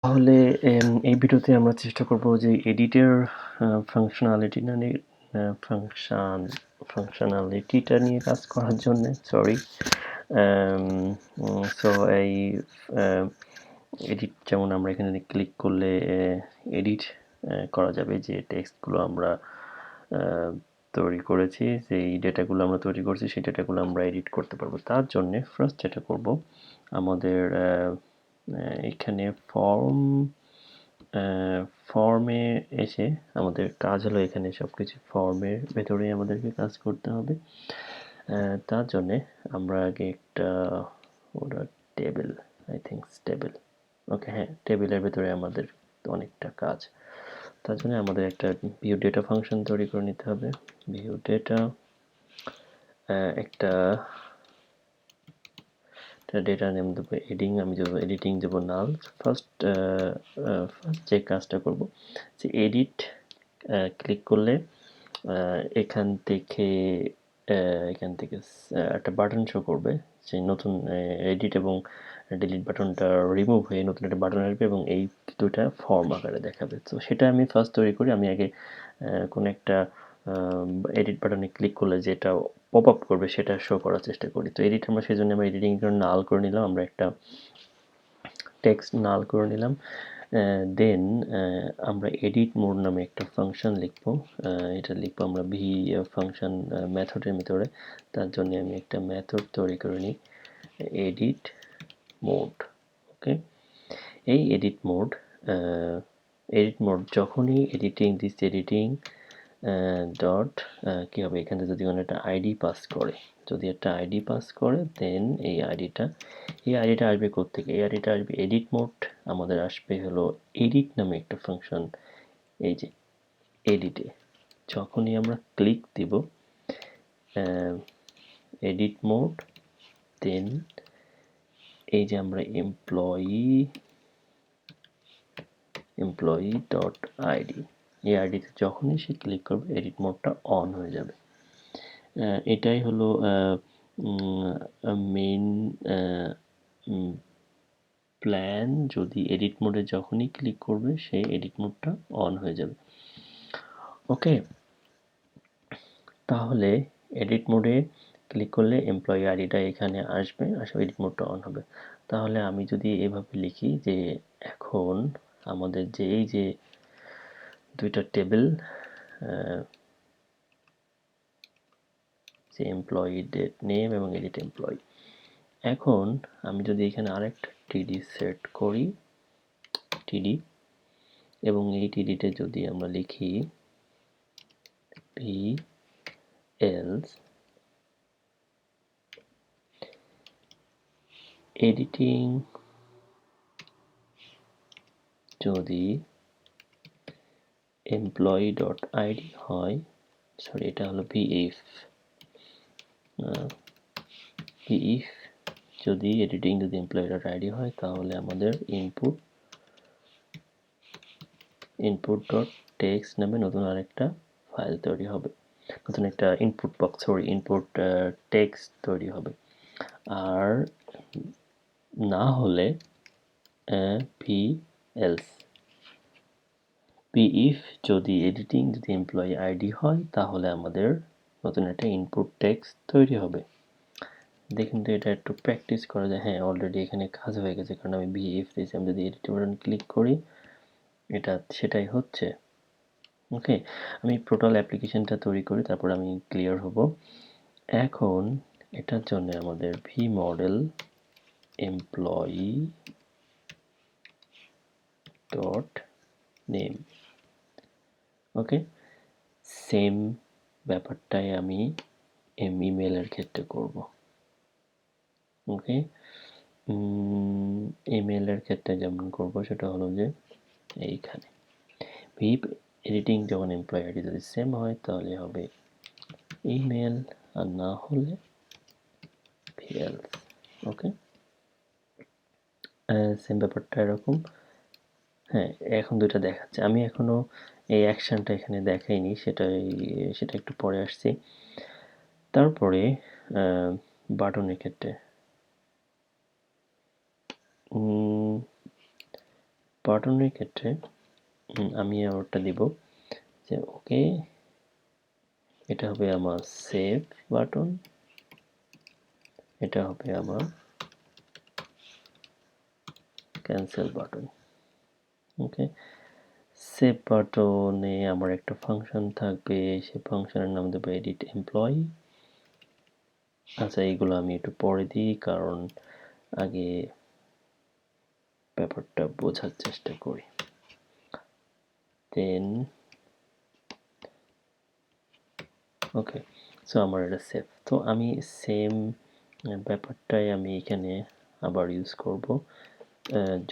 তাহলে এই ভিডিওতে আমরা চেষ্টা করব যে এডিটের ফাংশনালিটিটা নিয়ে কাজ করার জন্য সো এই এডিট যেমন আমরা এখানে ক্লিক করলে এডিট করা যাবে যে টেক্সটগুলো আমরা তৈরি করেছি, যেই ডেটাগুলো আমরা তৈরি করছি সেই ডেটাগুলো আমরা এডিট করতে পারবো। তার জন্য ফার্স্ট যেটা করব, আমাদের এখানে ফর্মে এসে আমাদের কাজ হলো এখানে সব কিছু ফর্মের ভেতরেই আমাদেরকে কাজ করতে হবে। তার জন্যে আমরা আগে একটা টেবিল, ওকে, হ্যাঁ, টেবিলের ভেতরে আমাদের অনেকটা কাজ। তার জন্য আমাদের একটা ভিউ ডেটা ফাংশন তৈরি করে নিতে হবে। ভিউ ডেটা একটা ডেটা নেম দেবো আমি দেবো এডিটিং দেবো নাল। ফার্স্ট যে কাজটা করব যে এডিট ক্লিক করলে এখান থেকে একটা বাটন শো করবে, সেই নতুন এডিট এবং ডিলিট বাটনটা রিমুভ হয়ে নতুন একটা বাটন আসবে এবং এই দুটা ফর্ম আকারে দেখাবে। তো সেটা আমি ফার্স্ট তৈরি করি। আমি আগে কোনো একটা এডিট বাটনে ক্লিক করলে যেটা পপ আপ করবে সেটা শো করার চেষ্টা করি। তো এডিট আমরা সেই জন্য আমরা এডিটিং নাল করে নিলাম, আমরা একটা টেক্সট নাল করে নিলাম। দেন আমরা এডিট মোড নামে একটা ফাংশন লিখবো। এটা লিখবো আমরা ভি ফাংশন মেথডের ভিতরে। তার জন্য আমি একটা মেথড তৈরি করে নিই, এডিট মোড। ওকে, এই এডিট মোড যখনই এডিটিং ডট কী হবে, এখানে যদি কোনো একটা আইডি পাস করে, দেন এই আইডিটা আসবে কোত্থেকে? এই আইডিটা আসবে এডিট মোড। আমাদের আসবে হলো এডিট নামে একটা ফাংশন। এই যে এডিটে যখনই আমরা ক্লিক দিব এডিট মোড, দেন এই যে আমরা এমপ্লয়ি ডট আইডি, এই আইডিতে যখনই সে ক্লিক করবে এডিট মোডটা অন হয়ে যাবে। এটাই হলো মেইন প্ল্যান। যদি এডিট মোডে যখনই ক্লিক করবে সেই এডিট মোডটা অন হয়ে যাবে। ওকে, তাহলে এডিট মোডে ক্লিক করলে এমপ্লয়ি আইডিটা এখানে আসবে, এডিট মোডটা অন হবে। তাহলে আমি যদি এভাবে লিখি যে এখন আমাদের যে এই যে দুইটা টেবিল, যে এমপ্লয়ি ডেট নেম এবং এডিট এমপ্লয়ি, এখন আমি যদি এখানে আরেকটা টিডি সেট করি, টিডি, এবং এই টিডিতে যদি আমরা লিখি পি এলস এডিটিং যদি এমপ্লয়ি ডট আইডি হয়, সরি এটা হলো পিএফ, যদি এডিটিং যদি এমপ্লয়ি ডট আইডি হয় তাহলে আমাদের ইনপুট ডট টেক্সট নামে নতুন আরেকটা ফাইল তৈরি হবে, নতুন একটা ইনপুট টেক্সট তৈরি হবে। আর না হলে পিএফ যদি এডিটিং যদি এমপ্লয়ি আইডি হয় তাহলে আমাদের নতুন একটা ইনপুট টেক্সট তৈরি হবে। দেখুন তো এটা একটু প্র্যাকটিস করা যায়। হ্যাঁ, অলরেডি এখানে কাজ হয়ে গেছে, কারণ আমি ভিএফ দিয়েছি। আমি যদি এডিট বাটন ক্লিক করি এটা সেটাই হচ্ছে। ওকে, আমি টোটাল অ্যাপ্লিকেশনটা তৈরি করি, তারপর আমি ক্লিয়ার হব। এখন এটার জন্য আমাদের V model employee dot name, okay, same ব্যাপারটাই আমি ইমেলের ক্ষেত্রে করব। ওকে, ইমেলের ক্ষেত্রে যেমন করব সেটা হলো যে এইখানে ভি এডিটিং যখন এমপ্লয়ি আইডি যদি সেম হয় তাহলে হবে ইমেল, আর না হলে ভিএলস। ওকে, সেম ব্যাপারটা এরকম। হ্যাঁ, এখন দুইটা দেখাচ্ছে। আমি এখনো এই অ্যাকশনটা এখানে দেখাইনি, সেটা একটু পরে আসছি। তারপরে বাটনের ক্ষেত্রে বাটনের ক্ষেত্রে আমি ওটা দিব যে ওকে, এটা হবে আমার সেভ বাটন, এটা হবে আমার ক্যান্সেল বাটন। ওকে, সেভ বাটনে আমার একটা ফাংশন থাকবে, সেই ফাংশনের নাম দেবো এডিট এমপ্লয়ি। আচ্ছা, এইগুলো আমি একটু পরে দিই, কারণ আগে ব্যাপারটা বোঝার চেষ্টা করি। দেন ওকে, সো আমার এটা সেভ। তো আমি সেম ব্যাপারটাই আমি এখানে আবার ইউজ করব।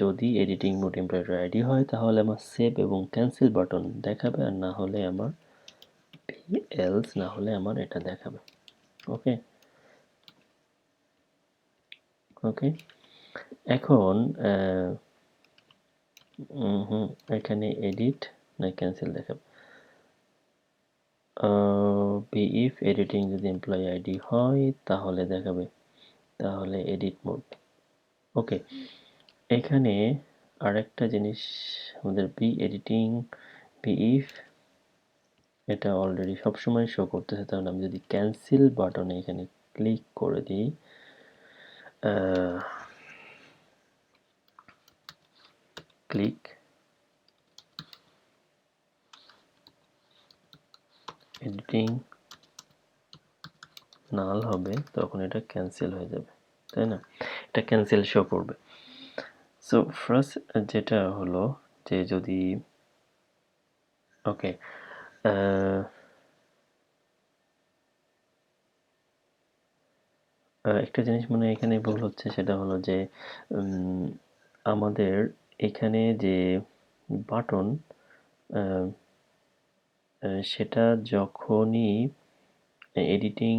যদি এডিটিং মোড এমপ্লয়ের আইডি হয় তাহলে আমার সেভ এবং ক্যান্সেল বাটন দেখাবে, আর না হলে আমার এলস, না হলে আমার এটা দেখাবে। ওকে ওকে, এখন এখানে এডিট না ক্যান্সেল দেখাবে। ইফ এডিটিং যদি এমপ্লয়ি আইডি হয় তাহলে দেখাবে, তাহলে এডিট মোড। ওকে, এখানে আরেকটা জিনিস আমাদের এডিটিং ইফ এটা অলরেডি সবসময় শো করতেছে, তাহলে আমি যদি ক্যান্সেল বাটনে এখানে ক্লিক করে দিই, ক্লিক এডিটিং নাল হবে, তখন এটা ক্যান্সেল হয়ে যাবে, তাই না? এটা ক্যান্সেল শো করবে। সো ফার্স্ট যেটা হলো যে যদি ওকে, একটা জিনিস মনে এখানে ভুল হচ্ছে, সেটা হলো যে আমাদের এখানে যে বাটন সেটা যখনই এডিটিং,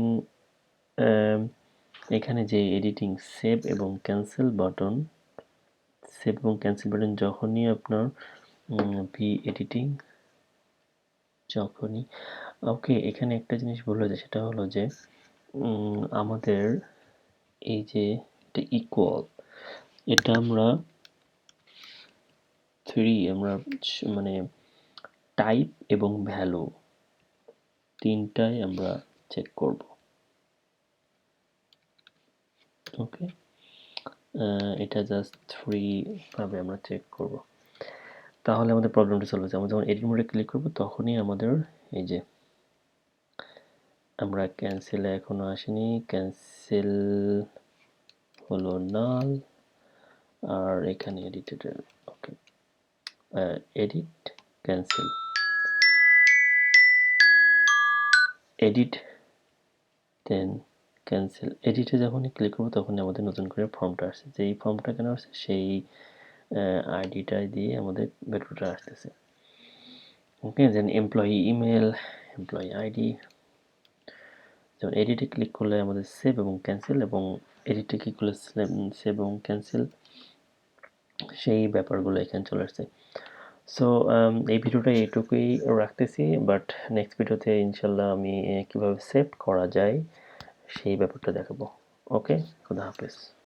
এখানে যে এডিটিং সেভ এবং ক্যান্সেল বাটন যখনই আপনার এডিটিং যখনই ওকে, এখানে একটা জিনিস ভুল হয়েছে, সেটা হলো যে আমাদের এই যে এটা ইকুয়াল, এটা আমরা আমরা মানে টাইপ এবং ভ্যালু তিনটাই আমরা চেক করব। ওকে, এটা জাস্ট 3 ভাবে আমরা চেক করব, তাহলে আমাদের প্রবলেমটা সলভ হচ্ছে। আমরা যখন এডিট মোডে ক্লিক করব তখনই আমাদের এই যে আমরা ক্যান্সেলে এখনো আসেনি, ক্যান্সেল হলো নাল, আর এখানে এডিটেড। ওকে, এডিট ক্যান্সেল, এডিট দেন ক্যান্সেল। এডিটে যখনই ক্লিক করবো তখনই আমাদের নতুন করে ফর্মটা আসছে। যে এই ফর্মটা কেন আসছে, সেই আইডিটা দিয়ে আমাদের ভ্যালুটা আসতেছে। ওকে, দেন এমপ্লয়ি ইমেল, এমপ্লয়ি আইডি। যেমন এডিটে ক্লিক করলে আমাদের সেভ এবং ক্যান্সেল, এবং এডিটে ক্লিক করলে সেভ এবং ক্যান্সেল, সেই ব্যাপারগুলো এখানে চলে আসছে। সো এই ভিডিওটা এইটুকুই রাখতেছি, বাট নেক্সট ভিডিওতে ইনশাল্লাহ আমি কীভাবে সেভ করা যায় সেই ব্যাপারটা দেখাবো। ওকে, খুদা হাফেজ।